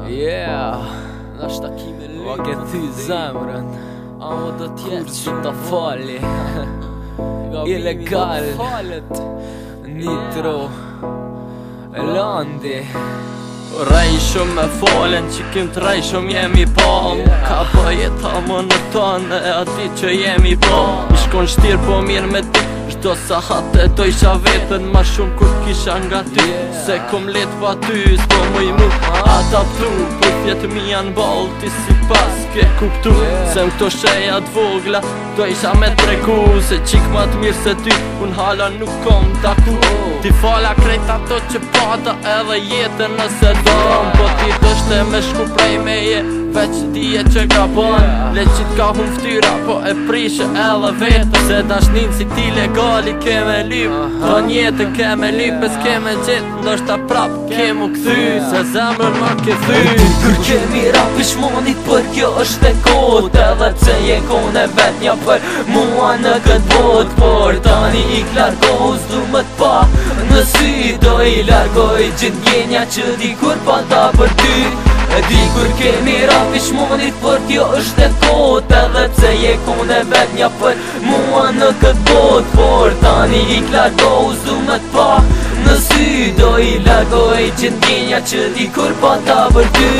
Nashta kime lujtë ma ke thy zemrën Amo do t'jetë që t'a fali Ilegal Nitro Landi Rej shumë me falen që kim të rej shumë jemi pa Ka bëjet ta më në tonë e ati që jemi pa I shkon shtirë po mirë me ty Shdo sa hate do isha vetën ma shumë kur kisha nga ty Se kom let pa ty s'po mu i mu adaptu Po fjetë mi janë ball ti si pas ke kuptu Se m'kto sheja t'vogla do isha me tregu Se qik ma t'mirë se ty unë hala nuk kom taku Ti fala krejt ato që pata edhe jetën nëse dom Po ti dështe me shku prej meje veç dije që ka bon Leqit ka hun ftyra po e prishe edhe vetë Se dashnin si ti legali keme lyp Do njetën keme lyp e s'keme gjithë Ndoshta prap kemu këthy Se zemrën ma ke thy Kur kemi rap i shmonit për kjo është e kot Edhe pse je kone vet nja për mua në këtë bot Por tani i klargohu s'du më t'pa Në sy do i largoj gjithë njenja që di kur pata për ty Di kur kemi rap i shmonit për kjo është e kot Edhe pse je kone vet nja për mua në këtë bot Por tani i klargohu s'du më t'pa Në sy do i largoj gjithë njenja që di kur pata për ty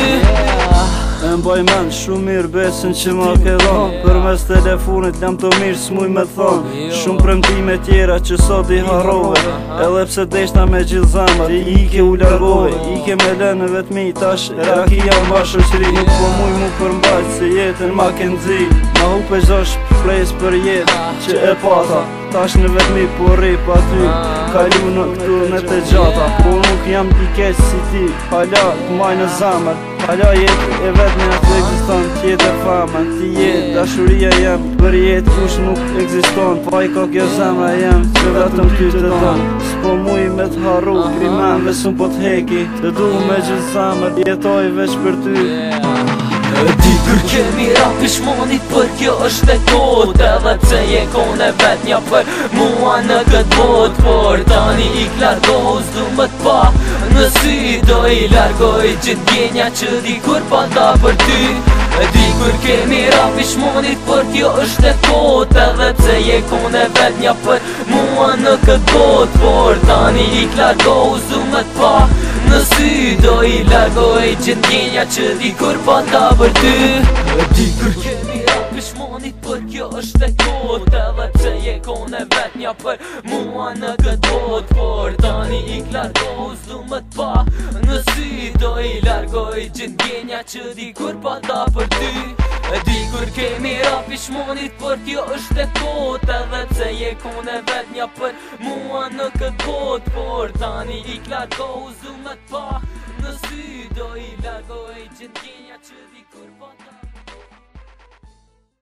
E mbaj men shumë mirë besën që ma ke dhonë Për mes telefonit jam të mirë s'muj me thonë Shumë premtime tjera që sot i harove Edhe pse deshta me gjithë zamër Ti ike u largove, ike me lënë vetëmi Tash era ki jam bashkë shri Nuk po muj mu përmbajt se jetën ma ke nxi Ma hupe gjosh plejs për jetë që e pata Tash në vetëmi po rip aty Kalu në këtu në të gjata Po nuk jam i keq si ti Hala t'maj në zamër Hala jetë e vetë në atë eksiston Tjetër famën Ti jetë dashuria jem Për jetë kush nuk eksiston Pa i ka kjo zemra jem Që vetëm ty të donë S'po muj me t'harru Krimenve s'un po t'heki Të du me gjithë zamër Jetoj veç për ty Di kur kemi rap i shmonit për kjo është e kot Edhe pse je kone vet nja për mua në këtë bot Por tani i klargohu s'du më t'pa Në sy do i largoj gjithë njenja që di kur pata për ty Di kur kemi rap i shmonit për kjo është e kot Edhe pse je kone vet nja për mua në këtë bot Por tani i klargohu s'du më t'pa Në sy do i largoj gjithë njenja që di kur pata për ty Di kur kemi rap i shmonit për kjo është e kot Edhe pse je kone vet nja për mua në këtë bot Por tani i klargohu s'du më t'pa Në sy do i largoj gjithë njenja që di kur pata për ty Di kur kemi rap i shmonit për kjo është e kot Edhe pse je kone vet nja për mua në këtë bot Por tani i klargohu s'du më t'pa Në sy do i largoj gjithë njenja që di kur pata